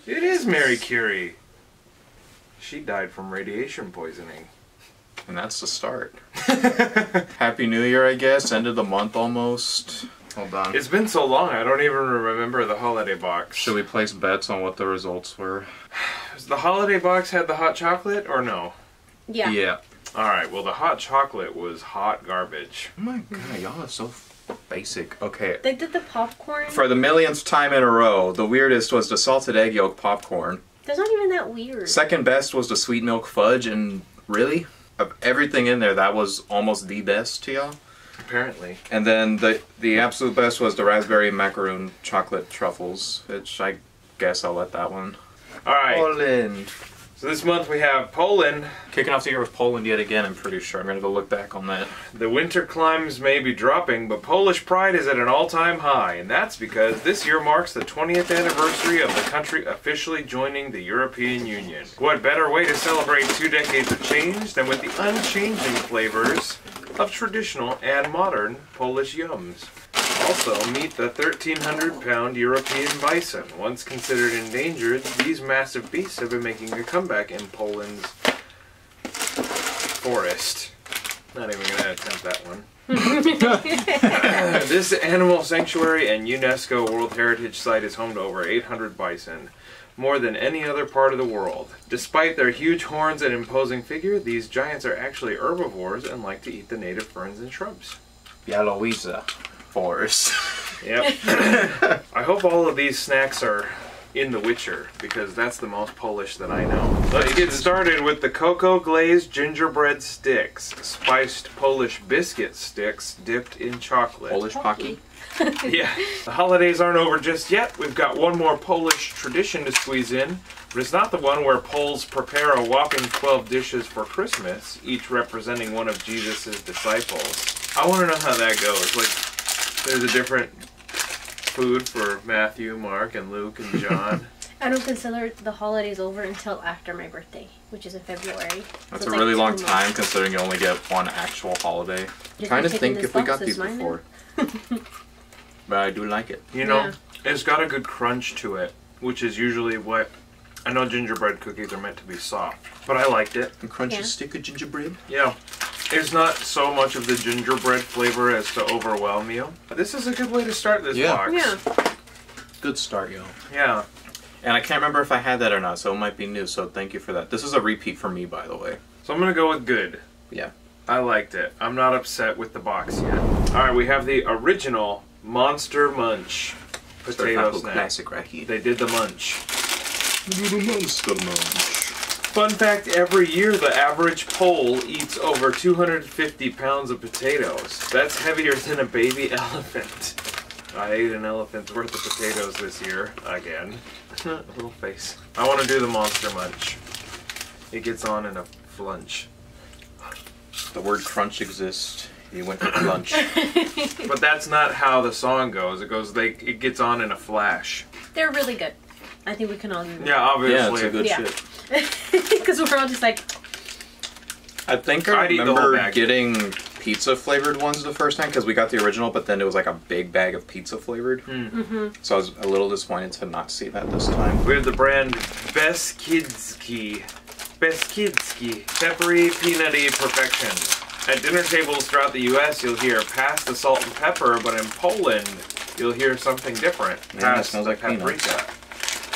It is Mary Curie. She died from radiation poisoning. And that's the start. Happy New Year, I guess. End of the month almost. Hold on. It's been so long, I don't even remember the holiday box. Should we place bets on what the results were? Does the holiday box had the hot chocolate or no? Yeah. Yeah. Alright, well the hot chocolate was hot garbage. Oh my god, y'all are so basic. Okay. They did the popcorn. For the millionth time in a row, the weirdest was the salted egg yolk popcorn. That's not even that weird. Second best was the sweet milk fudge, and really? Of everything in there, that was almost the best to y'all? Apparently. And then the absolute best was the raspberry macaroon chocolate truffles, which I guess I'll let that one. Alright. Poland. So this month we have Poland. Kicking off the year with Poland yet again, I'm pretty sure. I'm going to go look back on that. The winter climes may be dropping, but Polish pride is at an all-time high, and that's because this year marks the 20th anniversary of the country officially joining the European Union. What better way to celebrate 2 decades of change than with the unchanging flavors of traditional and modern Polish yums. Also, meet the 1,300-pound European bison. Once considered endangered, these massive beasts have been making a comeback in Poland's forest. Not even going to attempt that one. This animal sanctuary and UNESCO World Heritage Site is home to over 800 bison, more than any other part of the world. Despite their huge horns and imposing figure, these giants are actually herbivores and like to eat the native ferns and shrubs. Białowieża forest. Yep. I hope all of these snacks are in The Witcher, because that's the most Polish that I know. Let's get started with the cocoa glazed gingerbread sticks. Spiced Polish biscuit sticks dipped in chocolate. Polish Pocky. Yeah. The holidays aren't over just yet. We've got one more Polish tradition to squeeze in, but it's not the one where Poles prepare a whopping 12 dishes for Christmas, each representing one of Jesus' disciples. I want to know how that goes. Like, there's a different food for Matthew, Mark, and Luke, and John. I don't consider the holidays over until after my birthday, which is in February. That's So a it's really like long 2 time months. considering you only get one actual holiday. I'm trying to think if we got these before. But I do like it. You know, Yeah. it's got a good crunch to it, which is usually what... I know gingerbread cookies are meant to be soft, but I liked it. A crunchy Yeah. stick of gingerbread. Yeah. It's not so much of the gingerbread flavor as to overwhelm you. But this is a good way to start this Yeah. box. Yeah. Good start, yo. Yeah. And I can't remember if I had that or not, so it might be new, so thank you for that. This is a repeat for me, by the way. So I'm going to go with good. Yeah. I liked it. I'm not upset with the box yet. Alright, we have the original Monster Munch potato snack. Classic right here. They did the munch. Monster Munch. Fun fact, every year the average Pole eats over 250 pounds of potatoes. That's heavier than a baby elephant. I ate an elephant's worth of potatoes this year, again. Little face. I want to do the Monster Munch. It gets on in a flunch. The word crunch exists. You went to lunch. But that's not how the song goes. It goes, it gets on in a flash. They're really good. I think we can all agree. Yeah, obviously. Yeah, it's a good Yeah. shit. Because we're all just like, I think I'd I eat the whole remember bag. getting pizza flavored ones the first time because we got the original, but then it was like a big bag of pizza flavored. So I was a little disappointed to not see that this time. We have the brand Beskidzki. Beskidzki. Peppery, peanutty perfection. At dinner tables throughout the U.S., you'll hear pass the salt and pepper, but in Poland, you'll hear something different. Man, that Pass smells the like peanuts. paprika.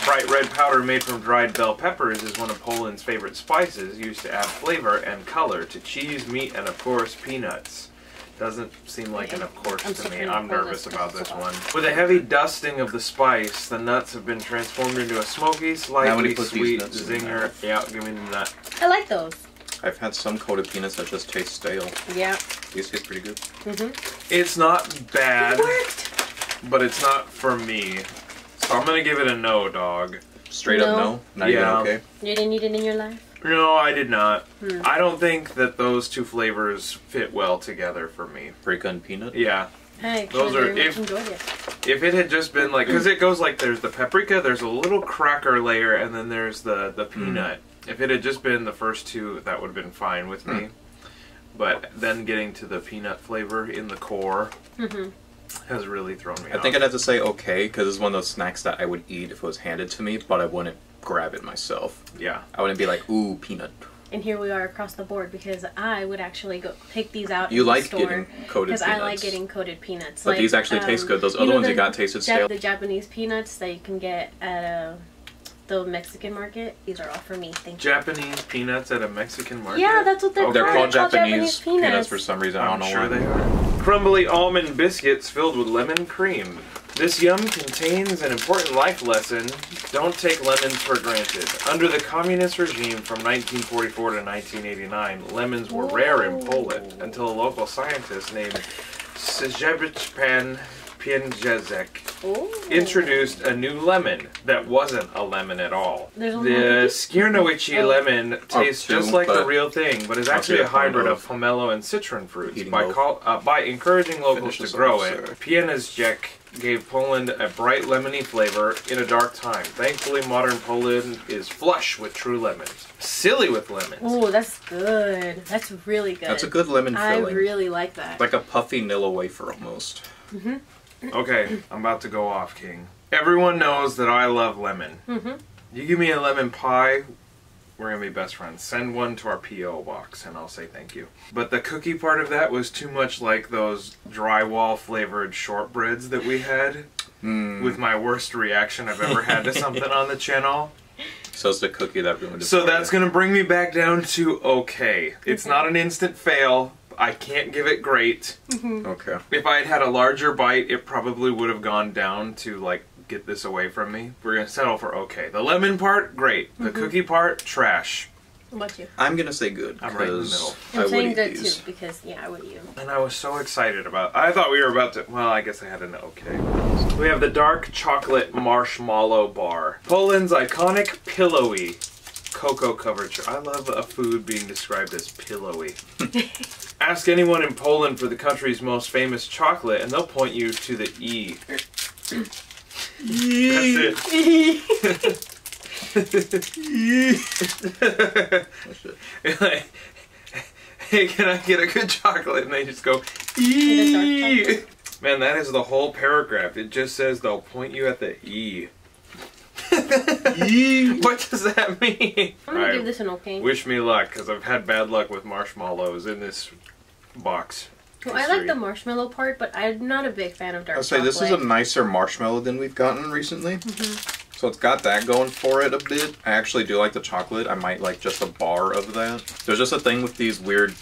Bright red powder made from dried bell peppers is one of Poland's favorite spices, used to add flavor and color to cheese, meat, and of course, peanuts. Doesn't seem like an of course I'm to sick me. of I'm Polish nervous about this stuff. one. With a heavy dusting of the spice, the nuts have been transformed into a smoky, slightly put these sweet nuts in zinger. Yeah, give me the nut. I like those. I've had some coated peanuts that just taste stale. Yeah. These taste pretty good. It's not bad, It worked. but it's not for me. So I'm gonna give it a no, dog. Straight up no? Not Yeah. even okay? You didn't eat it in your life? No, I did not. I don't think that those two flavors fit well together for me. Paprika and peanut? Yeah. I Those very are- much if- enjoyed it. If it had just been like, because it goes like there's the paprika, there's a little cracker layer, and then there's the peanut. If it had just been the first two, that would have been fine with me. But then getting to the peanut flavor in the core, has really thrown me I off. think I'd have to say okay, because it's one of those snacks that I would eat if it was handed to me, but I wouldn't grab it myself. Yeah. I wouldn't be like, ooh, peanut. And here we are across the board because I would actually go pick these out You in like the store getting coated because I peanuts. like getting coated peanuts. But like, these actually taste good. Those other ones you got tasted stale. The Japanese peanuts that you can get at the Mexican market. These are all for me. Thank you. Japanese peanuts at a Mexican market? Yeah, that's what they're Okay. called. They're called Japanese Japanese peanuts for some reason. I I'm don't know sure why. they are. Crumbly almond biscuits filled with lemon cream. This yum contains an important life lesson. Don't take lemons for granted. Under the communist regime from 1944 to 1989, lemons were rare in Poland until a local scientist named Szyboy introduced a new lemon that wasn't a lemon at all. There's only The one Skiernowice lemon tastes just like the real thing, but is actually a hybrid of pomelo and citron fruits. By encouraging locals to grow it, Pieniążek gave Poland a bright lemony flavor in a dark time. Thankfully, modern Poland is flush with true lemons. Silly with lemons. Oh, that's good. That's really good. That's a good lemon I filling. really like that. Like a puffy Nilla wafer almost. Okay, I'm about to go off, King. Everyone knows that I love lemon. You give me a lemon pie, we're going to be best friends. Send one to our P.O. box, and I'll say thank you. But the cookie part of that was too much like those drywall-flavored shortbreads that we had. With my worst reaction I've ever had to something on the channel. So it's the cookie that ruined it. So that's going to bring me back down to okay. It's not an instant fail. I can't give it great. Okay. If I had had a larger bite, it probably would have gone down to, like, get this away from me. We're going to settle for okay. The lemon part, great. The cookie part, trash. What about you? I'm going to say good. I'm right in the middle. I I'm would saying eat good these. too because I would eat them. And I was so excited about I thought we were about to, well, I guess I had an okay. We have the dark chocolate marshmallow bar. Poland's iconic pillowy cocoa-covered I love a food being described as pillowy. Ask anyone in Poland for the country's most famous chocolate, and they'll point you to the E. That's it. Hey, can I get a good chocolate? And they just go, E. Man, that is the whole paragraph. It just says they'll point you at the E. What does that mean? I'm gonna give this an okay. Wish me luck, because I've had bad luck with marshmallows in this box. Well, I like the marshmallow part, but I'm not a big fan of dark I'll say chocolate. this is a nicer marshmallow than we've gotten recently. So it's got that going for it a bit. I actually do like the chocolate. I might like just a bar of that. There's just a thing with these weird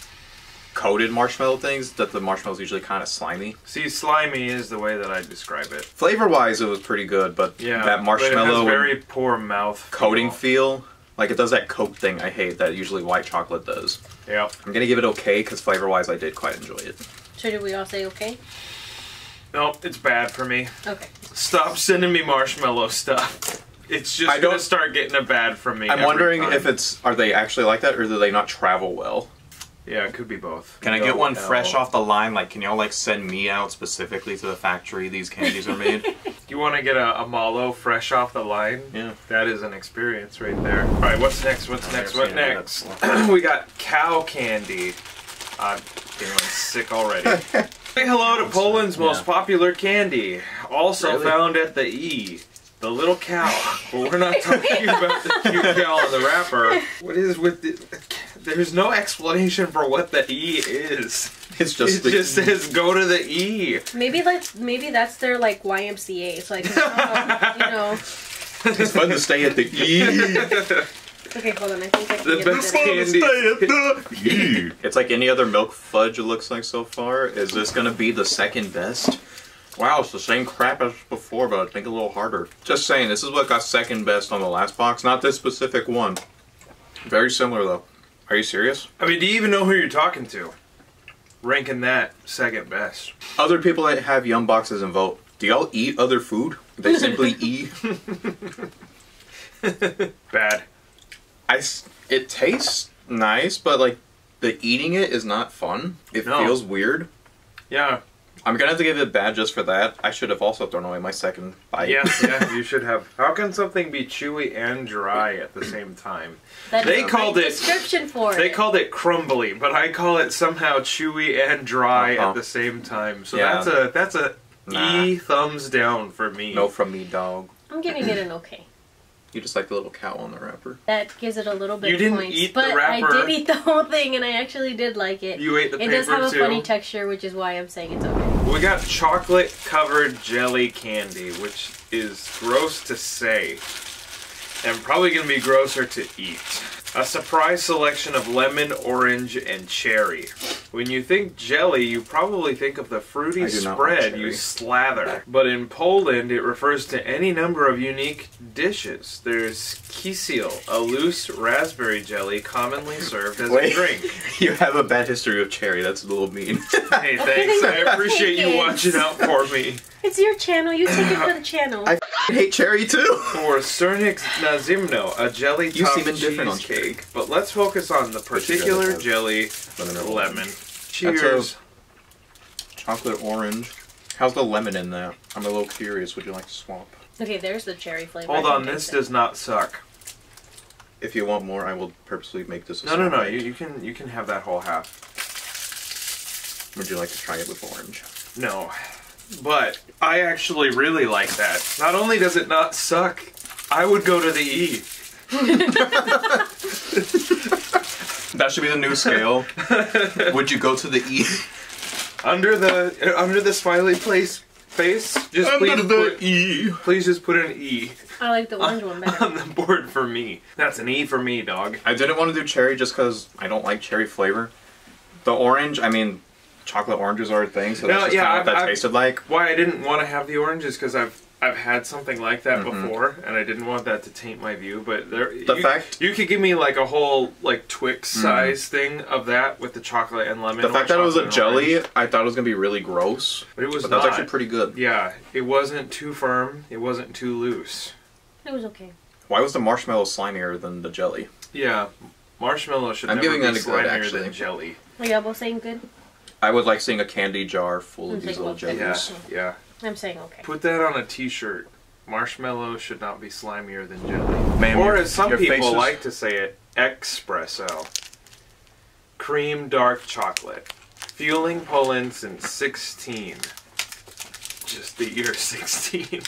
coated marshmallow things that the marshmallow's usually kind of slimy. See, slimy is the way that I describe it. Flavor-wise, it was pretty good, but Yeah, that marshmallow but it has very poor mouth coating feel, like it does that coat thing I hate that usually white chocolate does. Yep. I'm gonna give it okay because flavor-wise, I did quite enjoy it. So did we all say okay? Nope, it's bad for me. Okay. Stop sending me marshmallow stuff. It's just gonna start getting a bad from me. I'm every wondering time. if are they actually like that or do they not travel well? Yeah, it could be both. Can I get one fresh off the line? Like, can y'all like send me out specifically to the factory these candies are made? You want to get a Malo fresh off the line? Yeah. That is an experience right there. All right, what's next? What's next? What seen next? We got cow candy. I'm feeling sick already. Say hello to Poland's most popular candy, also found at the E. The little cow. But we're not talking about the cute cow on the wrapper. What is with the... There's no explanation for what the E is. It's just it just says go to the E. Maybe that's their like YMCA. It's like you know. It's fun to stay at the E. Okay, hold on. I think I can The get best candy. candy. It's like any other milk fudge it looks like so far. Is this gonna be the second best? Wow, it's the same crap as before, but I think a little harder. Just saying, this is what got second best on the last box, not this specific one. Very similar though. Are you serious? I mean, do you even know who you're talking to? Ranking that second best. Other people that have Yum boxes and vote, do y'all eat other food? They simply eat? Bad. It tastes nice, but like the eating it is not fun. It feels weird. Yeah. I'm gonna have to give it bad just for that. I should have also thrown away my second bite. Yeah, you should have. How can something be chewy and dry at the same time? They called it description for it. They called it crumbly, but I call it somehow chewy and dry at the same time. So Yeah. that's a Nah. E thumbs down for me. No from me, dog. I'm giving it an okay. You just like the little cow on the wrapper. That gives it a little bit You of didn't points. eat the but wrapper. I did eat the whole thing, and I actually did like it. You ate the paper It does have a too. funny texture, which is why I'm saying it's okay. We got chocolate covered jelly candy, which is gross to say, and probably going to be grosser to eat. A surprise selection of lemon, orange, and cherry. When you think jelly, you probably think of the fruity I do not like spread cherry. you slather. But in Poland, it refers to any number of unique dishes. There's kisiel, a loose raspberry jelly commonly served as a drink. You have a bad history of cherry. That's a little mean. Hey, thanks. I appreciate you Thanks. watching out for me. It's your channel. You take it for the channel. I hate cherry too. For Cernik na Zimno, a jelly You seem topped indifferent on cheesecake. But let's focus on the particular have jelly lemon. Cheers. That's a chocolate orange. How's the lemon in that? I'm a little curious. Would you like to swap? Okay, there's the cherry flavor. Hold I can on, this taste it. does not suck. If you want more, I will purposely make this a No, no, no. small bite. You can have that whole half. Would you like to try it with orange? No, but I actually really like that. Not only does it not suck, I would go to the E. That should be the new scale. Would you go to the E? Under the smiley face, just please just put an E I like the orange one better. on the board for me. That's an E for me, dog. I didn't want to do cherry just because I don't like cherry flavor. The orange, I mean, chocolate oranges are a thing, so that's No, just yeah, kind of what that I've- tasted like. Why I didn't want to have the orange is because I've had something like that before, and I didn't want that to taint my view. But you could give me like a whole like Twix size thing of that with the chocolate and lemon. The fact that it was a chocolate and jelly, orange. I thought it was gonna be really gross, But it was but not. that's actually pretty good. Yeah, it wasn't too firm. It wasn't too loose. It was okay. Why was the marshmallow slimier than the jelly? Yeah, marshmallow should I'm never giving be that a good, slimier actually. than jelly. Are y'all both saying good? I would like seeing a candy jar full I'm of these saying little okay. jellies. Yeah, yeah. I'm saying okay. Put that on a T-shirt. Marshmallow should not be slimier than jelly. Man, Or your- as some your face people is- like to say it, espresso. Cream dark chocolate. Fueling Poland since 16. Just the year 16.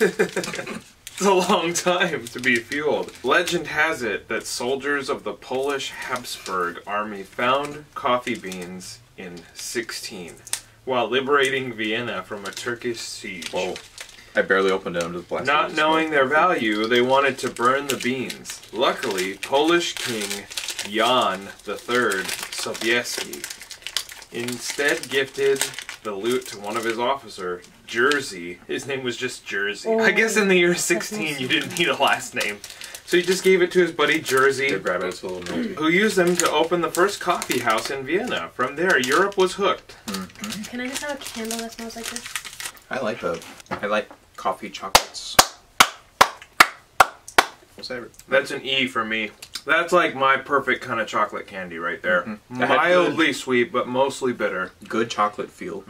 It's a long time to be fueled. Legend has it that soldiers of the Polish Habsburg army found coffee beans in 16 while liberating Vienna from a Turkish siege. Whoa. I barely opened it. I'm just blasting Not it. knowing their value, they wanted to burn the beans. Luckily, Polish King Jan III Sobieski instead gifted the loot to one of his officers, Jersey. His name was just Jersey. Oh, I guess in the year 16 you didn't need a last name. So he just gave it to his buddy Jersey, Here, grab it. It's a little melty. who used them to open the first coffee house in Vienna. From there, Europe was hooked. Can I just have a candle that smells like this? I like that. I like coffee chocolates. What's that? That's an E for me. That's like my perfect kind of chocolate candy right there. I had Mildly sweet, but mostly bitter. Good chocolate feel.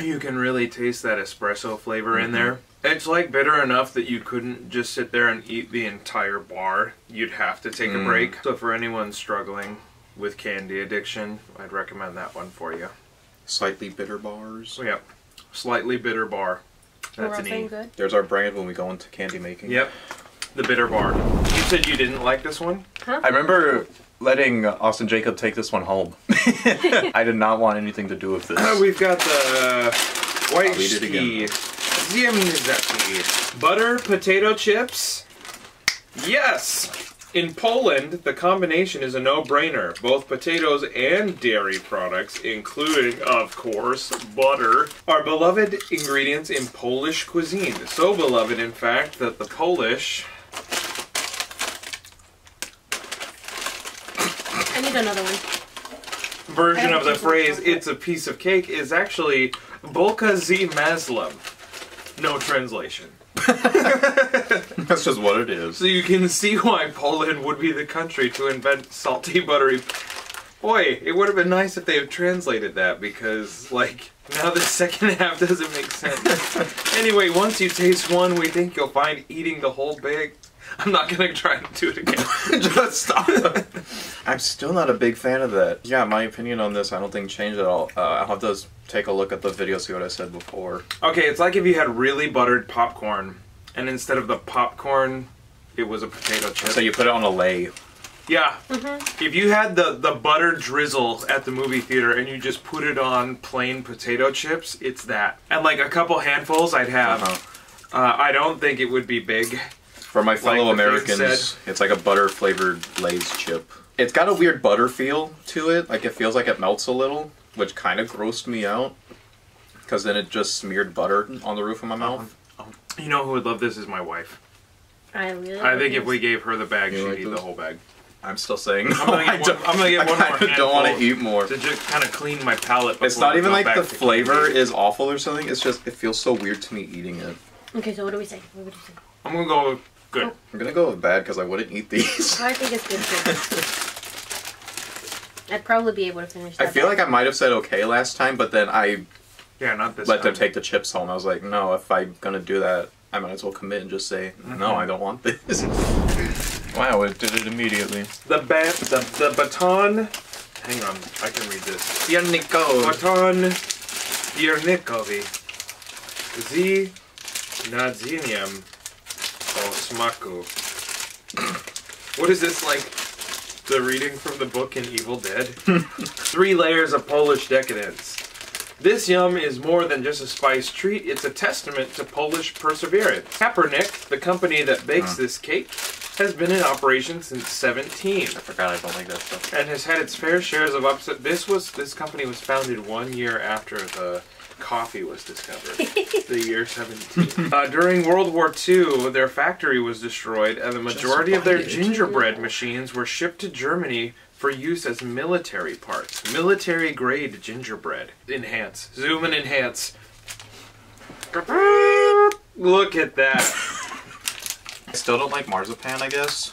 You can really taste that espresso flavor in there. It's like bitter enough that you couldn't just sit there and eat the entire bar. You'd have to take a break. So for anyone struggling with candy addiction, I'd recommend that one for you. Slightly bitter bars. So yeah, slightly bitter bar. We're That's all an saying E. good? There's our brand when we go into candy making. Yep, the bitter bar. You said you didn't like this one? Huh? I remember letting Austin Jacob take this one home. I did not want anything to do with this. We've got the white I'll eat it again. ziemniaczki. Butter potato chips. Yes! In Poland, the combination is a no-brainer. Both potatoes and dairy products, including, of course, butter, are beloved ingredients in Polish cuisine. So beloved, in fact, that the Polish... I need another one. version I of the have a piece of phrase chocolate. "it's a piece of cake" is actually "Bulka z maslam." No translation. That's just what it is. So you can see why Poland would be the country to invent salty, buttery... Boy, it would have been nice if they had translated that, because, like, now the second half doesn't make sense. Anyway, once you taste one, we think you'll find eating the whole bag I'm not gonna try to do it again. Just stop. I'm still not a big fan of that. Yeah, my opinion on this, I don't think changed at all. I'll have to take a look at the video, see what I said before. Okay, it's like if you had really buttered popcorn, and instead of the popcorn, it was a potato chip. So you put it on a lay. Yeah. If you had the butter drizzle at the movie theater and you just put it on plain potato chips, it's that. And like a couple handfuls I'd have. I don't think it would be big. For my fellow Like the thing Americans, said. it's like a butter flavored Lay's chip. It's got a weird butter feel to it. Like it feels like it melts a little, which kind of grossed me out. Because then it just smeared butter on the roof of my mouth. You know who would love this is my wife. I really. I think if we gave her the bag, You she'd like eat this? the whole bag. I'm still saying I'm gonna get one more I kinda don't want to handful eat more. to just kind of clean my palate. It's before not we even go like back the to flavor candy. is awful or something. It's just, it feels so weird to me eating it. Okay, so what do we say? What would you say? I'm gonna go with good. Oh. I'm gonna go with bad because I wouldn't eat these. I think it's good too. I'd probably be able to finish I that. feel like I might have said okay last time, but then I Yeah, not this. let them time. take the chips home. I was like, no, if I'm gonna do that, I might as well commit and just say, no, I don't want this. Wow, it did it immediately. The baton. Hang on, I can read this. Nico. Baton piernikovi z nadzeniam o smaku. What is this, like the reading from the book in Evil Dead? 3 layers of Polish decadence. This yum is more than just a spice treat, it's a testament to Polish perseverance. Kaepernick, the company that bakes this cake, has been in operation since 17 I forgot I don't like that stuff. and has had its fair shares of upset. This company was founded 1 year after the coffee was discovered, the year 17. During World War II, their factory was destroyed, and the majority of their gingerbread machines were shipped to Germany for use as military parts. Military-grade gingerbread. Enhance. Zoom and enhance. Look at that. I still don't like marzipan, I guess.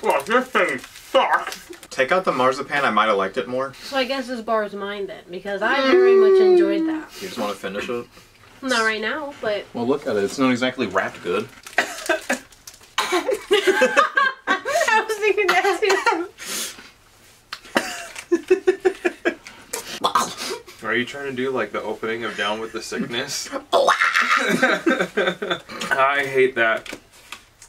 Oh, this thing sucks. Take out the marzipan, I might have liked it more. So I guess this bar is mine then, because I very much enjoyed that. You just want to finish it? Not right now, but Well, look at it. It's not exactly wrapped good. I was thinking that too. Are you trying to do like the opening of Down with the Sickness? I hate that.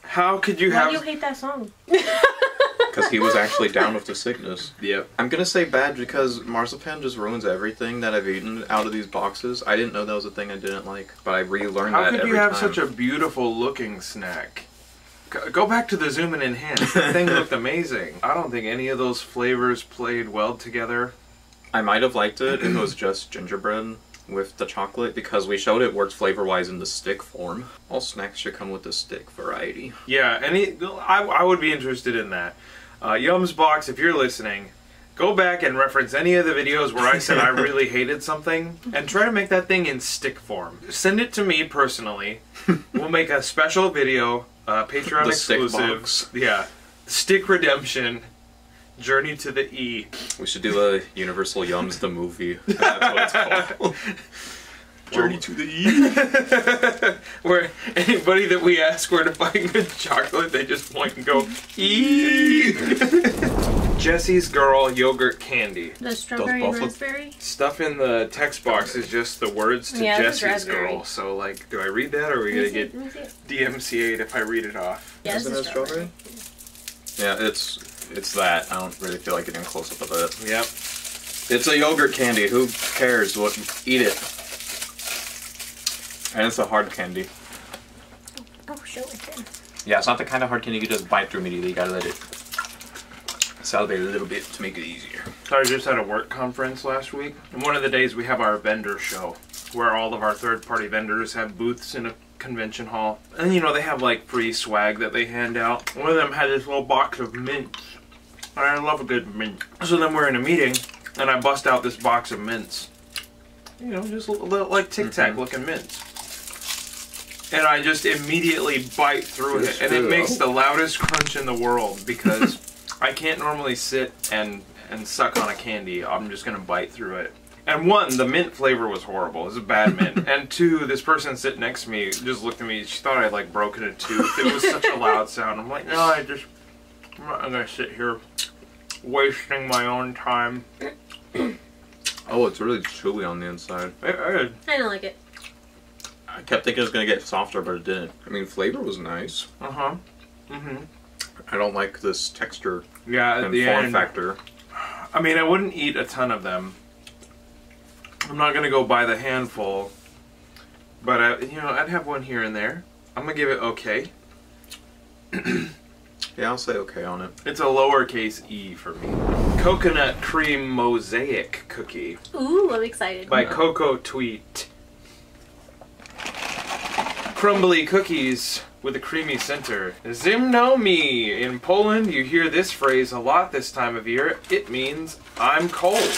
How could you Why have... do you hate that song? Because he was actually down with the sickness. Yep. I'm gonna say bad because marzipan just ruins everything that I've eaten out of these boxes. I didn't know that was a thing I didn't like, but I relearned How that could every you have time. such a beautiful looking snack? Go back to the zoom and enhance. That thing looked amazing. I don't think any of those flavors played well together. I might have liked it if it was just gingerbread with the chocolate because we showed it works flavor-wise in the stick form. All snacks should come with the stick variety. Yeah, I would be interested in that. Yums Box, if you're listening, go back and reference any of the videos where I said I really hated something and try to make that thing in stick form. Send it to me personally. We'll make a special video, Patreon The stick exclusive. box. Yeah. Stick Redemption. Journey to the E. We should do a Universal Yums the movie. That's what it's called. Journey to the E. Where anybody that we ask where to find good chocolate, they just point and go, E. Jesse's Girl Yogurt Candy. The strawberry and buffalo- raspberry? Stuff in the text box is just the words to Yeah, this is Jesse's raspberry. Girl. So, like, do I read that or are we going to get Let me see it. DMCA'd if I read it off? Yeah, this Isn't is it strawberry? Yeah, it's that. I don't really feel like getting close up with it. Yep. It's a yogurt candy. Who cares? What? Eat it. And it's a hard candy. Oh, show it then. Yeah, it's not the kind of hard candy you just bite through immediately. You gotta let it salivate a little bit to make it easier. So I just had a work conference last week, and one of the days we have our vendor show, where all of our third-party vendors have booths in a convention hall. And, you know, they have, like, free swag that they hand out. One of them had this little box of mints. And I love a good mint. So then we're in a meeting, and I bust out this box of mints. You know, just little, like, Tic Tac looking mints. And I just immediately bite through it, and it makes the loudest crunch in the world, because I can't normally sit and suck on a candy. I'm just gonna bite through it. And one, the mint flavor was horrible. It was a bad mint. And two, this person sitting next to me just looked at me. She thought I had like broken a tooth. It was such a loud sound. I'm like, no, I'm not gonna sit here wasting my own time. Oh, it's really chewy on the inside. I don't like it. I kept thinking it was gonna get softer, but it didn't. I mean, flavor was nice. Uh-huh. Mm-hmm. I don't like this texture Yeah, at and the form end. factor. I mean, I wouldn't eat a ton of them. I'm not gonna go buy the handful, but I'd have one here and there. I'm gonna give it okay. Yeah, I'll say okay on it. It's a lowercase e for me. Coconut cream mosaic cookie Ooh, I'm excited. by Coco Tweet. Crumbly cookies with a creamy center. Zimno mi. In Poland, you hear this phrase a lot this time of year. It means I'm cold.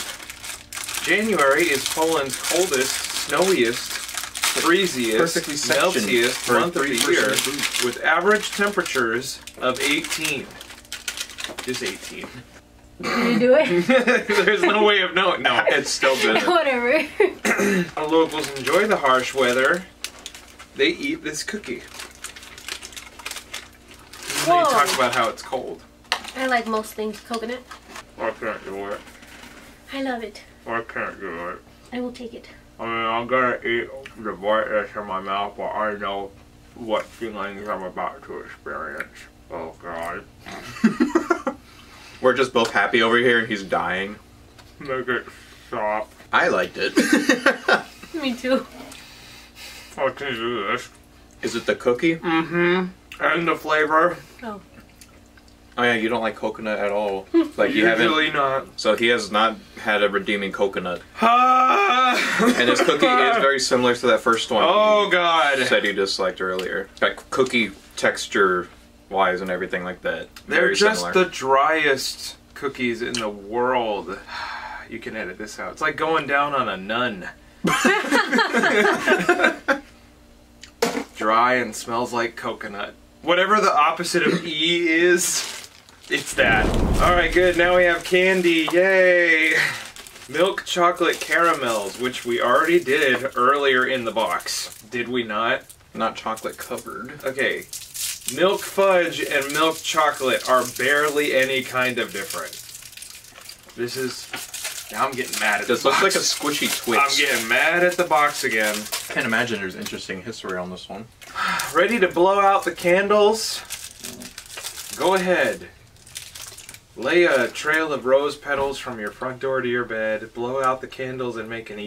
January is Poland's coldest, snowiest, freeziest, Perfectly sectioned meltiest for a month of the three-person year, group. with average temperatures of 18. Just 18. Can you do it? There's no way of knowing. No, It's still good. Whatever. our locals enjoy the harsh weather. They eat this cookie. And Whoa. they talk about how it's cold. I like most things coconut. I can't do it. I love it. I can't do it. I will take it. I mean, I'm gonna eat the brightness in my mouth, but I know what feelings I'm about to experience. Oh God. We're just both happy over here and he's dying. Make it stop. I liked it. Me too. I can do this. Is it the cookie? Mm-hmm. And the flavor. Oh. Oh yeah, you don't like coconut at all. Like you haven't. Usually not. So he has not had a redeeming coconut. And And this cookie is very similar to that first one. Oh God. You said you disliked earlier. Like cookie texture wise and everything like that. They're Very just similar. the driest cookies in the world. You can edit this out. It's like going down on a nun. Dry and smells like coconut. Whatever the opposite of E is, it's that. Alright, good. Now we have candy. Yay! Milk chocolate caramels, which we already did earlier in the box. Did we not? Not chocolate covered. Okay. Milk fudge and milk chocolate are barely any kind of different. This is... Now I'm getting mad at This the looks box. like a squishy Twix. I'm getting mad at the box again. Can't imagine there's interesting history on this one. Ready to blow out the candles? Go ahead. Lay a trail of rose petals from your front door to your bed, blow out the candles, and make an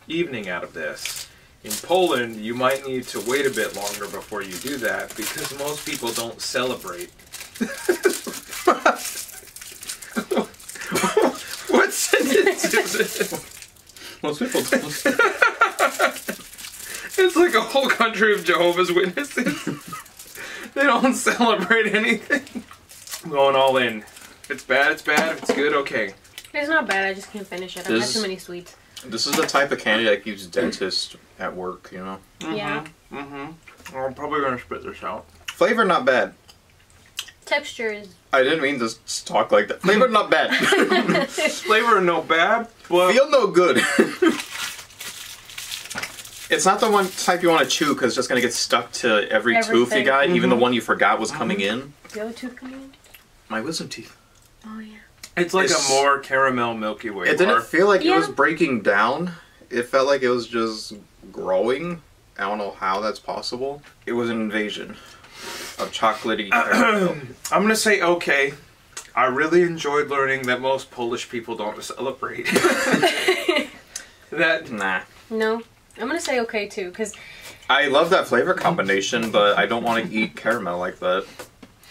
evening out of this. In Poland, you might need to wait a bit longer before you do that, because most people don't celebrate. What sentence is it? Most people don't. It's like a whole country of Jehovah's Witnesses. They don't celebrate anything. I'm going all in. If it's bad, it's bad. If it's good, okay. It's not bad, I just can't finish it. I've had too many sweets. This is the type of candy that keeps dentists at work, you know? Yeah. Mm-hmm. I'm probably going to spit this out. Flavor not bad. Texture is... I didn't mean to talk like that. Flavor not bad. Flavor no bad, but... Feel no good. It's not the one type you want to chew because it's just going to get stuck to every tooth you Everything. got, even the one you forgot was coming in. Do you have a tooth coming in? My wisdom teeth. Oh, yeah. It's like It's- a more caramel Milky Way It didn't bar. feel like it was Yeah. breaking down. It felt like it was just growing. I don't know how that's possible. It was an invasion of chocolatey caramel. I'm going to say okay. I really enjoyed learning that most Polish people don't celebrate. That... Nah. No. I'm gonna say okay, too, because I love that flavor combination, but I don't want to eat caramel like that.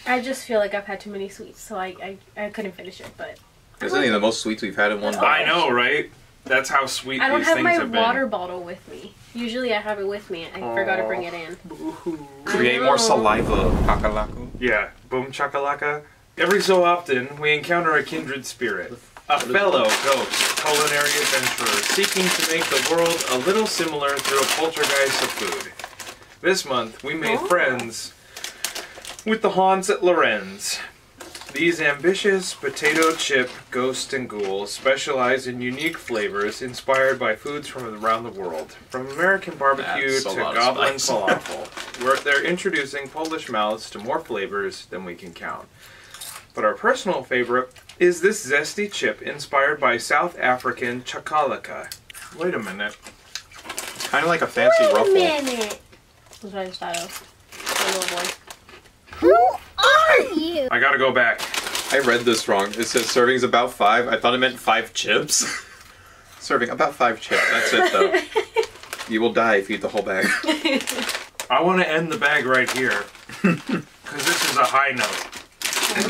I just feel like I've had too many sweets, so I couldn't finish it, but... Isn't it the most sweets we've had in one box? I know, right? That's how sweet I don't these have things my have been. water bottle with me. Usually I have it with me. I forgot to bring it in. Create I more know. saliva, kakalaku. Yeah, boom chakalaka. Every so often, we encounter a kindred spirit. A fellow ghost, culinary adventurer, seeking to make the world a little similar through a poltergeist of food. This month, we made friends with the haunts at Lorenz. These ambitious potato chip ghosts and ghouls specialize in unique flavors inspired by foods from around the world. From American barbecue That's to a lot of goblin spice. falafel, where they're introducing Polish mouths to more flavors than we can count. But our personal favorite is this zesty chip inspired by South African chakalaka. Wait a minute. It's kind of like a fancy ruffle. Wait a minute. That's what I just thought of. A little boy. Who are you? I gotta go back. I read this wrong. It says servings about 5. I thought it meant 5 chips. Serving about 5 chips. That's it though. You will die if you eat the whole bag. I want to end the bag right here. Because this is a high note.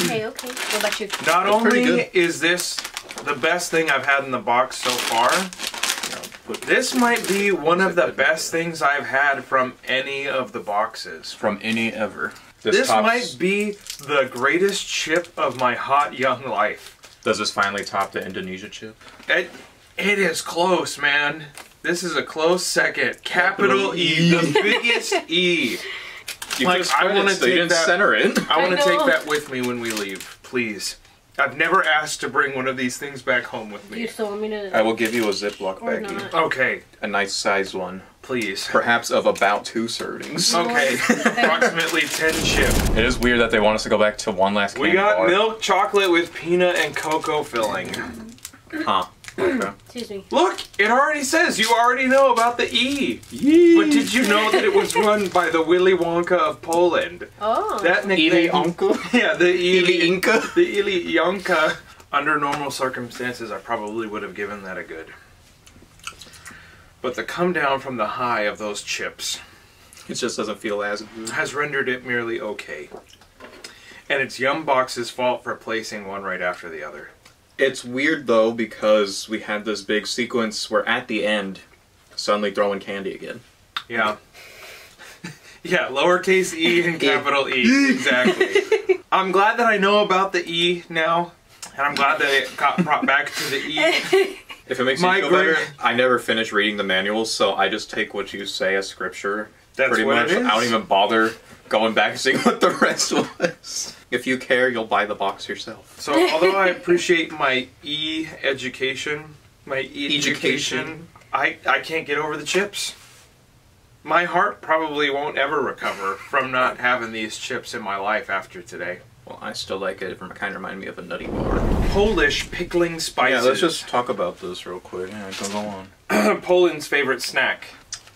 Okay. What about you? Not That's pretty only good. is this the best thing I've had in the box so far, this might be one of the best things I've had from any of the boxes. From any ever. This tops- might be the greatest chip of my hot young life. Does this finally top the Indonesia chip? It is close, man. This is a close second. Capital E, the biggest E. You Like, could spread I wanna it so you take didn't that- center it. I want to I know. take that with me when we leave, please. I've never asked to bring one of these things back home with Do you me. still want me to? I will give you a Ziploc Or baggie. not. Okay, A nice sized one. please. Perhaps of about 2 servings. Okay, approximately 10 chip. It is weird that they want us to go back to one last We candy got bar. milk chocolate with peanut and cocoa filling. Huh. Okay. Excuse me. Look, it already says you already know about the E. But did you know that it was run by the Willy Wonka of Poland? Oh. That nickname. Uncle? Yeah, the Ili Inca? The Ili Yonka. Under normal circumstances, I probably would have given that a good. But the come down from the high of those chips It just doesn't feel as good. has rendered it merely okay. And it's Yum Box's fault for placing one right after the other. It's weird though because we had this big sequence where at the end, suddenly throwing candy again. Yeah. Yeah, lowercase e and capital E. Exactly. I'm glad that I know about the E now, and I'm glad that it got brought back to the E. If it makes My you feel great- better, I never finish reading the manuals, so I just take what you say as scripture. That's pretty what much. it is. I don't even bother going back and seeing what the rest was. If you care, you'll buy the box yourself. So, although I appreciate my E education, my education, I can't get over the chips. My heart probably won't ever recover from not having these chips in my life after today. Well, I still like it. It kind of reminded me of a nutty bar. Polish pickling spices. Yeah, let's just talk about this real quick. Yeah, go on. Poland's favorite snack.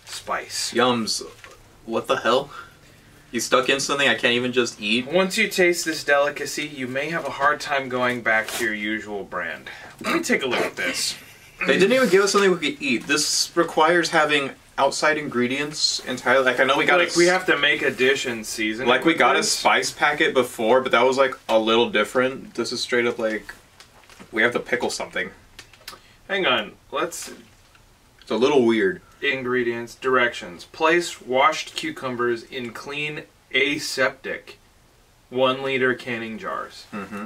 Spice. Yums. What the hell? You stuck in something I can't even just eat? Once you taste this delicacy, you may have a hard time going back to your usual brand. Let me take a look at this. They didn't even give us something we could eat. This requires having outside ingredients entirely. Like, I know we got Like, we have to make a dish and season it Like, we with got a this. spice packet before, but that was, like, a little different. This is straight up, like, we have to pickle something. Hang on. Let's... It's a little weird. Ingredients. Directions. Place washed cucumbers in clean aseptic 1 liter canning jars. Mm-hmm.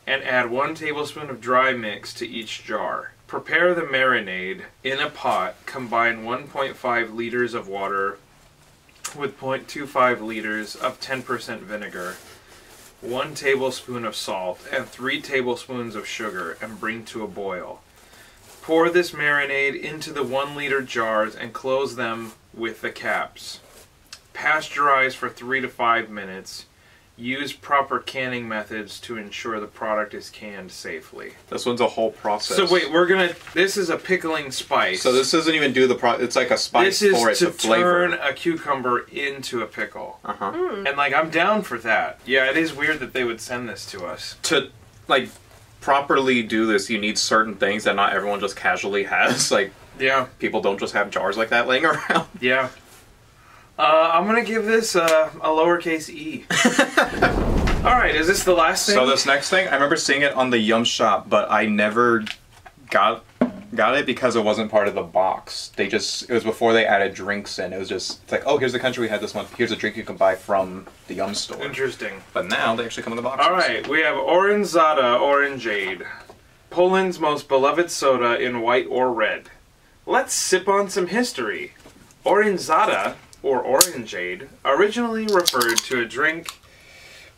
And add 1 tablespoon of dry mix to each jar. Prepare the marinade in a pot. Combine 1.5 liters of water with 0.25 liters of 10% vinegar, 1 tablespoon of salt, and 3 tablespoons of sugar, and bring to a boil. Pour this marinade into the 1 liter jars and close them with the caps. Pasteurize for 3 to 5 minutes. Use proper canning methods to ensure the product is canned safely. This one's a whole process. So wait, we're gonna. This is a pickling spice. So this doesn't even do the it's like a spice This for it is to to flavor. turn a cucumber into a pickle. Uh-huh. And like, I'm down for that. Yeah, it is weird that they would send this to us. To, like, properly do this, you need certain things that not everyone just casually has. Like, Yeah, people don't just have jars like that laying around. yeah. I'm gonna give this a lowercase e. Alright, is this the last thing? So this next thing, I remember seeing it on the Yum shop, but I never got it because it wasn't part of the box. It was before they added drinks in. It was just, it's like, oh, here's the country we had this month. Here's a drink you can buy from the Yum store. Interesting. But now they actually come in the box. Alright, we have Oranzada Orangeade. Poland's most beloved soda in white or red. Let's sip on some history. Oranzada, or orangeade, originally referred to a drink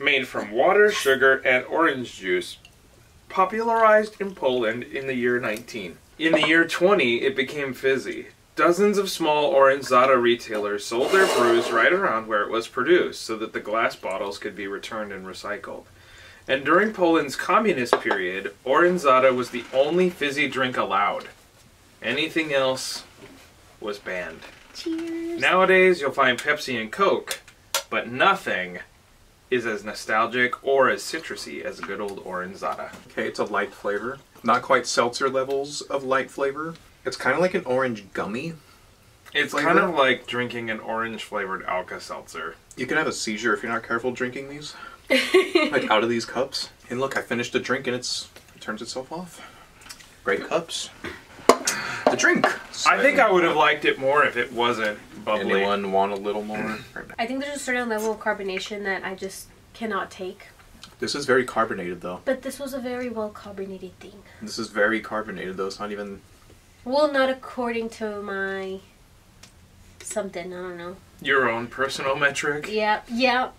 made from water, sugar, and orange juice, popularized in Poland in the year 19. In the year 20, it became fizzy. Dozens of small Orenzada retailers sold their brews right around where it was produced so that the glass bottles could be returned and recycled. And during Poland's communist period, Orenzada was the only fizzy drink allowed. Anything else was banned. Cheers. Nowadays, you'll find Pepsi and Coke, but nothing is as nostalgic or as citrusy as a good old Orenzada. Okay, it's a light flavor. Not quite seltzer levels of light flavor. It's kind of like an orange gummy. It's flavor. kind of like drinking an orange-flavored Alka-Seltzer. You can have a seizure if you're not careful drinking these. Like out of these cups. And look, I finished a drink and it turns itself off. Great cups. The drink. I think I would have liked it more if it wasn't bubbly. Anyone want a little more? I think there's a certain level of carbonation that I just cannot take. This is very carbonated though. But this was a very well carbonated thing. This is very carbonated though. It's not even... Well, not according to my something, I don't know. Your own personal metric? Yeah,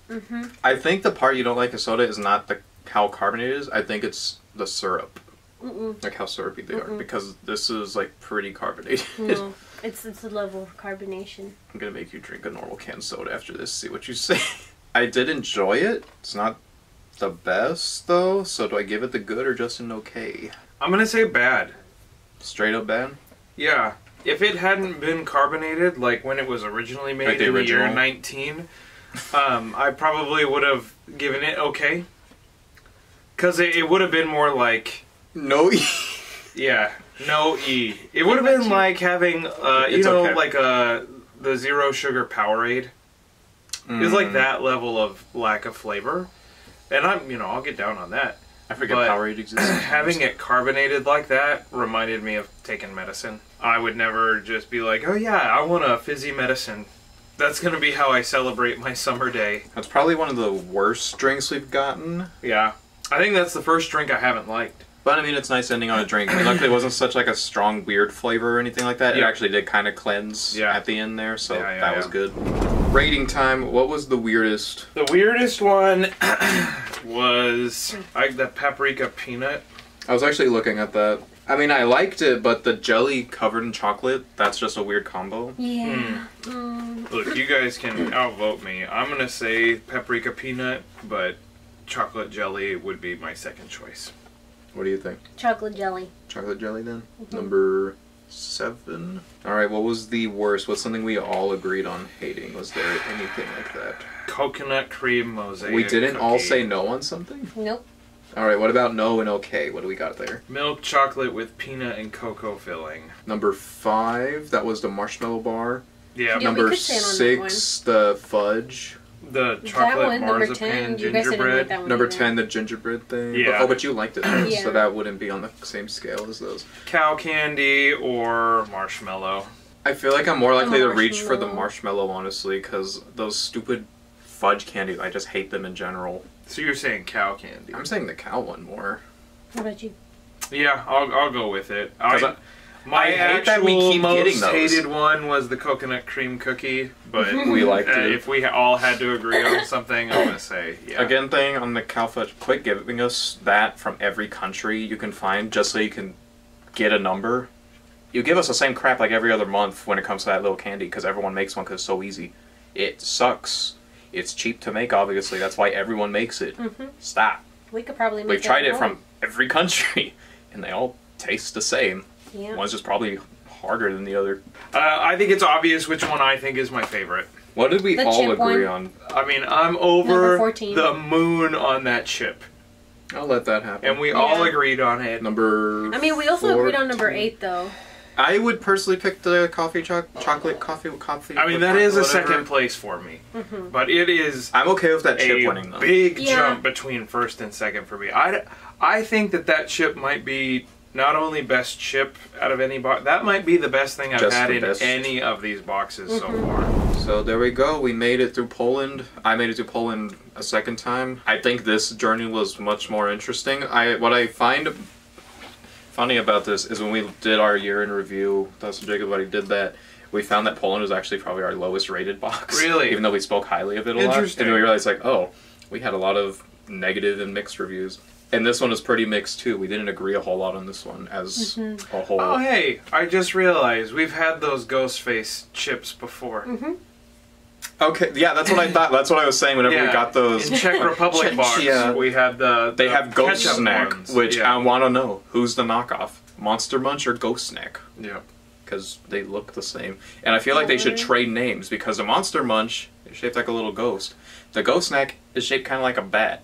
mm-hmm. I think the part you don't like in soda is not how carbonated it is. I think it's the syrup. Mm-mm. Like how syrupy they are. Because this is like pretty carbonated. No, it's a level of carbonation. I'm gonna make you drink a normal canned soda after this, see what you say. I did enjoy it. It's not the best though, so do I give it the good or just an okay? I'm gonna say bad. Straight up bad? Yeah. If it hadn't been carbonated, like when it was originally made Like the in the year original? 19, I probably would have given it okay. Because it would have been more like... No. Yeah, no E. It would have been like having, It's okay. like the Zero Sugar Powerade. It's like that level of lack of flavor. And I'll get down on that. I forget But Powerade exists. having it carbonated like that reminded me of taking medicine. I would never just be like, oh yeah, I want a fizzy medicine. That's going to be how I celebrate my summer day. That's probably one of the worst drinks we've gotten. Yeah. I think that's the first drink I haven't liked. But I mean, it's nice ending on a drink. I mean, luckily it wasn't such like a strong, weird flavor or anything like that. It Yeah. actually did kind of cleanse Yeah. at the end there, so Yeah, that was yeah. good. Rating time, what was the weirdest? The weirdest one was the paprika peanut. I was actually looking at that. I mean, I liked it, but the jelly covered in chocolate, that's just a weird combo. Yeah. Look, you guys can outvote me. I'm going to say paprika peanut, but chocolate jelly would be my second choice. What do you think? Chocolate jelly. Chocolate jelly then? Number 7. Alright, what was the worst? What's something we all agreed on hating? Was there anything like that? Coconut cream mosaic We didn't all cookie. say no on something? Nope. Alright, what about no and okay? What do we got there? Milk chocolate with peanut and cocoa filling. Number 5, that was the marshmallow bar. Yeah, Yeah, we Number could stand on that 6, the fudge. the That chocolate one, number 10. marzipan You guys didn't like gingerbread. that one Number either. 10, the gingerbread thing. Yeah. But you liked it, Yeah. so that wouldn't be on the same scale as those. Cow candy or marshmallow. I feel like I'm more likely to reach for the marshmallow. marshmallow, honestly, because those stupid fudge candies, I just hate them in general. So you're saying cow candy? I'm saying the cow one more. What about you? Yeah, I'll go with it. 'Cause My I hate actual that we keep most getting those. hated one was the coconut cream cookie, but We liked it. if we all had to agree on something, I'm gonna say yeah. Again, thing on the cow fudge, quit giving us that from every country you can find just so you can get a number. You give us the same crap like every other month when it comes to that little candy because everyone makes one because it's so easy. It sucks. It's cheap to make, obviously. That's why everyone makes it. Stop. We could probably make We've that tried at it from home. every country, and they all taste the same. Yeah. One's just probably harder than the other. I think it's obvious which one I think is my favorite. What did we The all chip agree one. on? I mean, I'm over Number 14. the moon on that chip, I'll let that happen. and we all Yeah. agreed on it. Number. I mean, we also agreed on number 14. 8, though. I would personally pick the chocolate coffee. I mean, that is a whatever. second place for me, but it is I'm okay with that chip a winning though. big Yeah. jump between first and second for me. I think that chip might be not only best chip out of any box, that might be the best thing I've Just had the in best. any of these boxes so far. So there we go. We made it through Poland. I made it through Poland a second time. I think this journey was much more interesting. What I find funny about this is when we did our year in review, Dustin Jacob, when he did that, we found that Poland was actually probably our lowest rated box. Really? Even though we spoke highly of it a lot. Interesting. And we realized like, oh, We had a lot of negative and mixed reviews. And this one was pretty mixed too. We didn't agree a whole lot on this one as a whole. Oh, hey, I just realized we've had those Ghostface chips before. Okay, yeah, that's what I thought. That's what I was saying whenever we got those. In Czech Republic box, we had They have Ghost ketchup Snack, ones. which I want to know. Who's the knockoff? Monster Munch or Ghost Snack? Yeah. Because they look the same. And I feel like they should trade names, because the Monster Munch is shaped like a little ghost. The Ghost Snack is shaped kind of like a bat.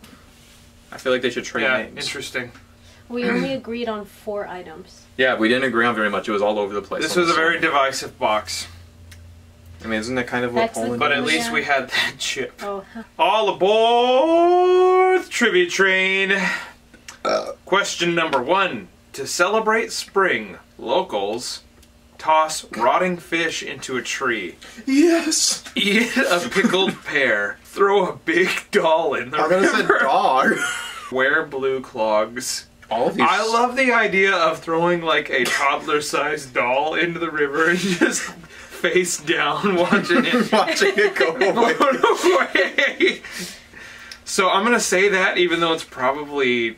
I feel like they should trade names. Interesting. We only agreed on 4 items. Yeah, we didn't agree on very much. It was all over the place. This was a very divisive box. I mean, isn't that kind of what That's Poland... But at Yeah. least we had that chip. Oh. All aboard the trivia train. Question number 1. To celebrate spring, locals toss rotting fish into a tree. Yes! Eat a pickled pear. Throw a big doll in the I'm gonna say river. dog. Wear blue clogs. All of these... I love the idea of throwing like a toddler-sized doll into the river and just face down watching it. watching it go away. away. So I'm gonna say that even though it's probably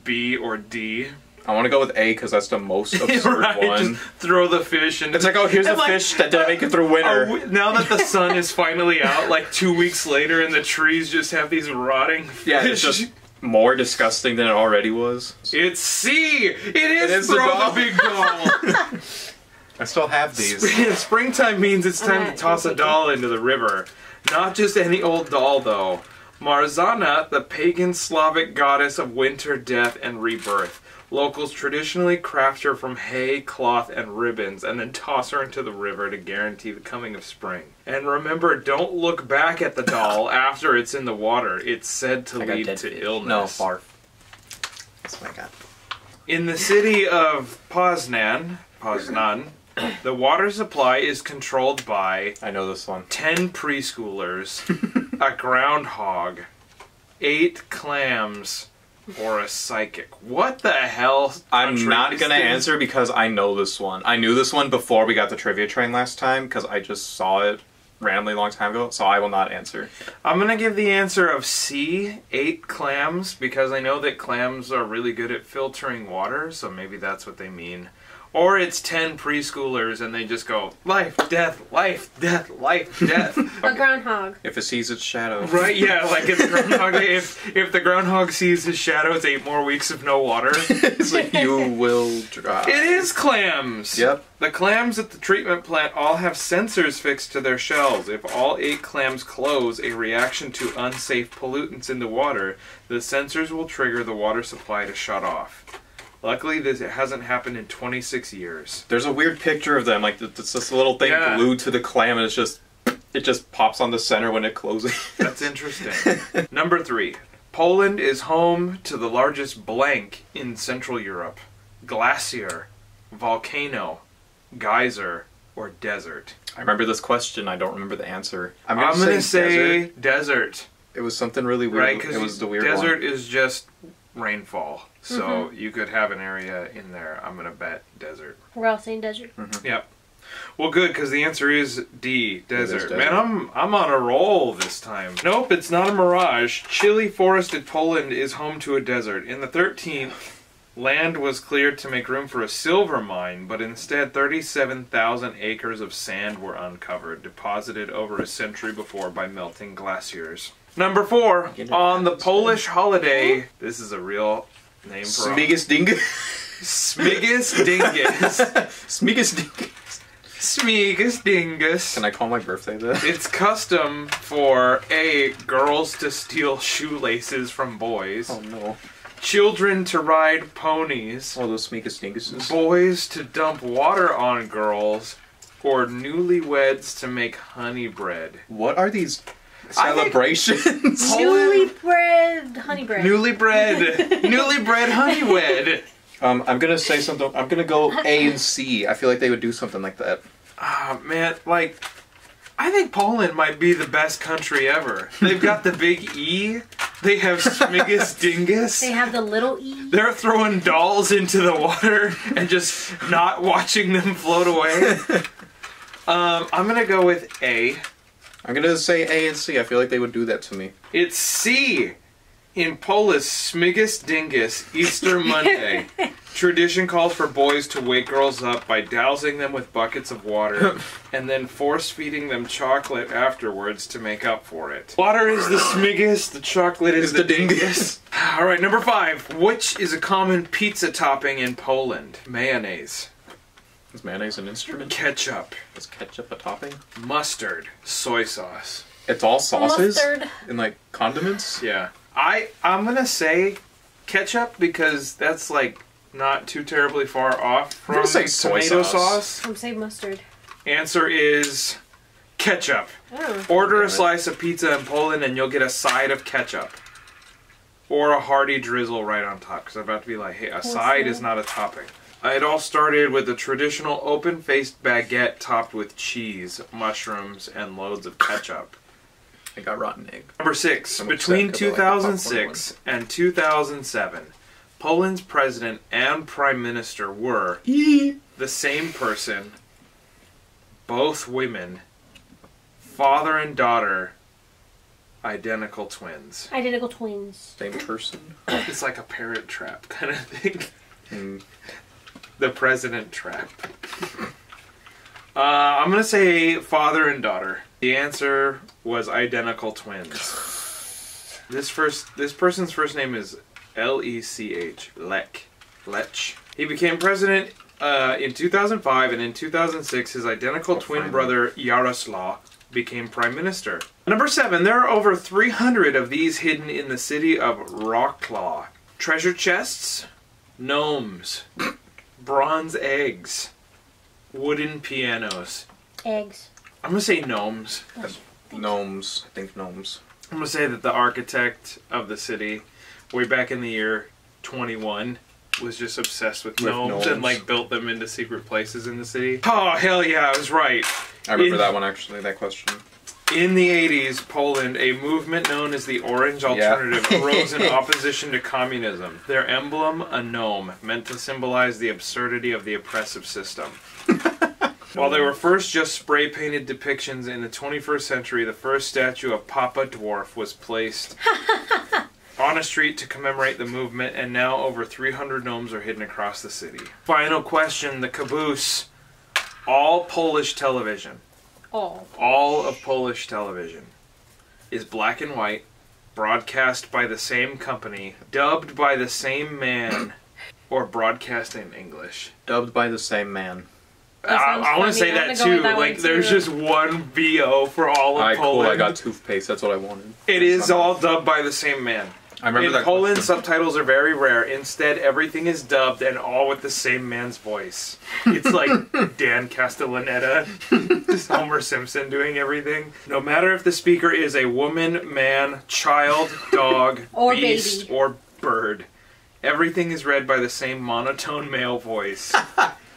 B or D. I want to go with A because that's the most absurd Right, one. just throw the fish and It's like, oh, here's a fish that didn't make it through winter. now that the sun is finally out, like 2 weeks later, and the trees just have these rotting fish. Yeah, it's just more disgusting than it already was. It's C. It is the throw doll. the big doll. I still have these. Springtime means it's time to toss a doll into the river. Not just any old doll, though. Marzana, the pagan Slavic goddess of winter, death, and rebirth. Locals traditionally craft her from hay, cloth, and ribbons, and then toss her into the river to guarantee the coming of spring. And remember, don't look back at the doll after it's in the water. It's said to lead to illness. No, barf. That's what I got. In the city of Poznan, the water supply is controlled by I know this one. 10 preschoolers, a groundhog, 8 clams, or a psychic. What the hell? I'm country not is gonna this? answer because I know this one. I knew this one before we got the trivia train last time because I just saw it randomly a long time ago, so I will not answer. I'm gonna give the answer of C, 8 clams, because I know that clams are really good at filtering water, so maybe that's what they mean. Or it's 10 preschoolers and they just go, life, death, life, death, life, death. A groundhog. If it sees its shadow. Right, yeah, like it's Groundhog Day. If the groundhog sees his shadow, it's 8 more weeks of no water. It's like, you will dry. It is clams! Yep. The clams at the treatment plant all have sensors fixed to their shells. If all 8 clams close a reaction to unsafe pollutants in the water, the sensors will trigger the water supply to shut off. Luckily, it hasn't happened in 26 years. There's a weird picture of them, like it's this little thing Yeah. glued to the clam, and it just pops on the center when it closes. That's interesting. Number 3. Poland is home to the largest blank in Central Europe. Glacier, volcano, geyser, or desert. I remember this question. I don't remember the answer. I'm gonna say desert. desert. It was something really weird. Right, because it was the weird desert one. is just rainfall. So you could have an area in there. I'm going to bet desert. We're all saying desert. Yep. Well, good, because the answer is D, desert. desert. Man, I'm on a roll this time. Nope, it's not a mirage. Chilly forested Poland is home to a desert. In the 13th, land was cleared to make room for a silver mine, but instead 37,000 acres of sand were uncovered, deposited over a century before by melting glaciers. Number 4, on the Polish holiday, this is a real name for Smigus Dingus. Smigus Dingus. Smigus Dingus. Smigus Dingus. Can I call my birthday that? It's custom for A, girls to steal shoelaces from boys, Oh no. children to ride ponies, Oh, those Smigus Dinguses. boys to dump water on girls, or newlyweds to make honey bread. What are these I think- celebrations? Newly bred honey bread. Newlywed honeywed. I'm gonna say something. I'm gonna go A and C. I feel like they would do something like that. Ah, man, like, I think Poland might be the best country ever. They've got the big E. They have Smigus Dingus. They have the little E. They're throwing dolls into the water and just not watching them float away. I'm gonna go with A. I'm gonna say A and C. I feel like they would do that to me. It's C. In Polish Smigus Dingus, Easter Monday. Tradition calls for boys to wake girls up by dousing them with buckets of water and then force-feeding them chocolate afterwards to make up for it. Water is the Smigus, the chocolate is the dingus. Alright, number 5. Which is a common pizza topping in Poland? Mayonnaise. Is mayonnaise an instrument? Ketchup. Is ketchup a topping? Mustard. Soy sauce. It's all sauces? Mustard. And like condiments? Yeah. I'm gonna say ketchup because that's like not too terribly far off from gonna say soy tomato sauce. I'm saying mustard. Answer is ketchup. Oh. Order Damn a it. slice of pizza in Poland and you'll get a side of ketchup. Or a hearty drizzle right on top. Because I'm about to be like, hey, a side is not a topping. It all started with a traditional open-faced baguette topped with cheese, mushrooms, and loads of ketchup. I got rotten egg. Number 6. I'm Between upset 'cause I like the popcorn 2006 and 2007, Poland's president and prime minister were the same person, both women, father and daughter, identical twins. Identical twins. Same person. It's like a parent trap kind of thing. Mm. The president trap. I'm going to say father and daughter. The answer was identical twins. This person's first name is Lech. Lech. He became president in 2005, and in 2006, his identical twin brother Yaroslav became prime minister. Number 7. There are over 300 of these hidden in the city of Wrocław. Treasure chests, gnomes, bronze eggs, wooden pianos. Eggs. I'm gonna say gnomes. Gnomes. I think gnomes. I'm gonna say that the architect of the city, way back in the year 21, was just obsessed with gnomes and like built them into secret places in the city. Oh hell yeah, I was right. I remember that one actually, that question. In the 80s, Poland, a movement known as the Orange Alternative, arose in opposition to communism. Their emblem, a gnome, meant to symbolize the absurdity of the oppressive system. While they were first just spray-painted depictions, in the 21st century, the first statue of Papa Dwarf was placed on a street to commemorate the movement, and now over 300 gnomes are hidden across the city. Final question, the caboose. All Polish television. All of Polish television is black and white, broadcast by the same company, dubbed by the same man, or broadcast in English. Dubbed by the same man. I want to say that too. Like, there's just one VO for all of Alright, cool. Poland. I got toothpaste. That's what I wanted. It is all dubbed by the same man. I remember in that Poland, question. subtitles are very rare. Instead, everything is dubbed and all with the same man's voice. It's like Dan Castellaneta, just Homer Simpson doing everything. No matter if the speaker is a woman, man, child, dog, Or beast, baby. or bird, everything is read by the same monotone male voice.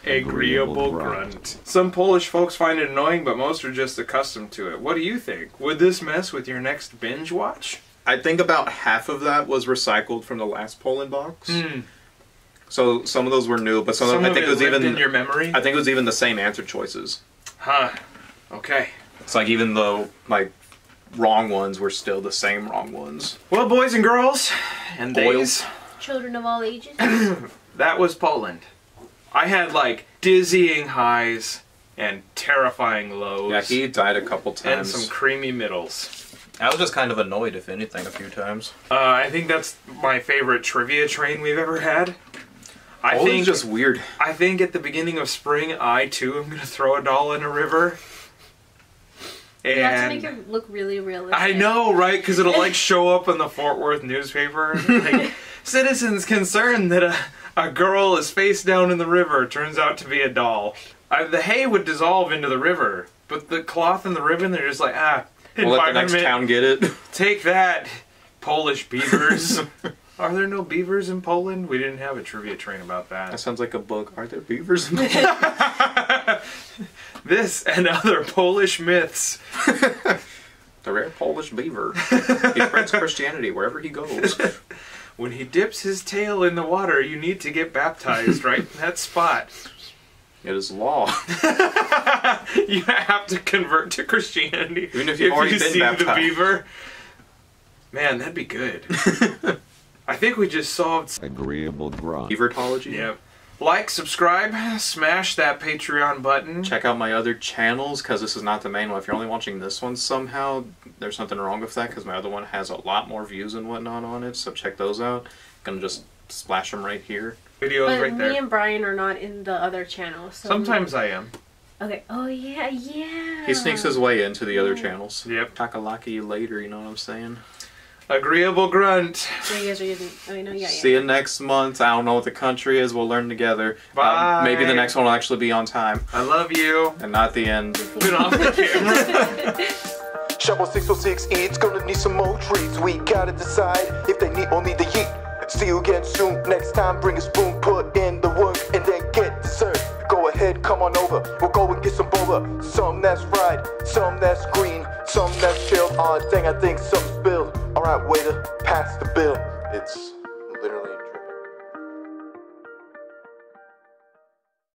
Agreeable grunt. Some Polish folks find it annoying, but most are just accustomed to it. What do you think? Would this mess with your next binge watch? I think about half of that was recycled from the last Poland box. So some of those were new, but some of them, I think it was lived even in your memory. I think it was even the same answer choices. Huh. Okay. It's like even though like wrong ones were still the same wrong ones. Well, boys and girls, and Boys. theys, Children of all ages. that was Poland. I had like dizzying highs and terrifying lows. Yeah, he died a couple and times. some creamy middles. I was just kind of annoyed, if anything, a few times. I think that's my favorite trivia train we've ever had. I Poland's think just weird. I think at the beginning of spring, I too am going to throw a doll in a river. You have to And make it look really realistic. I know, right? Because it'll like show up in the Fort Worth newspaper. Like, citizens concerned that a girl is face down in the river turns out to be a doll. The hay would dissolve into the river, but the cloth and the ribbon, they're just like, We'll let the next town get it. Take that, Polish beavers. Are there no beavers in Poland? We didn't have a trivia train about that. That sounds like a book. Are there beavers in Poland? This and other Polish myths. The rare Polish beaver. He spreads Christianity wherever he goes. When he dips his tail in the water, you need to get baptized right in that spot. It is law. You have to convert to Christianity Even if you've already been see the baptized. beaver. Man, that'd be good. I think we just solved. Agreeable grunt. Beavertology. Yep. Like, subscribe, smash that Patreon button. Check out my other channels, because this is not the main one. If you're only watching this one somehow, there's something wrong with that, because my other one has a lot more views and whatnot on it, so check those out. Gonna just splash them right here. Videos But right there. me and Bryan are not in the other channel. So Sometimes I am. Okay. Oh yeah, yeah. He sneaks his way into the other channels. Yep. Chakalaka you later, you know what I'm saying? Agreeable grunt. So you guys are using. Oh no, yeah. See you next month. I don't know what the country is. We'll learn together. Bye. Maybe the next one will actually be on time. I love you. And not the end. Been off the camera. Shyboy 606 it's gonna need some more treats. We gotta decide if they need or need the yeet. See you again soon. Next time, bring a spoon, put in the work, and then get dessert. Go ahead, come on over. We'll go and get some boba. Some that's fried, some that's green, some that's chilled. Aw, dang, I think something spilled. Alright, waiter, pass the bill. It's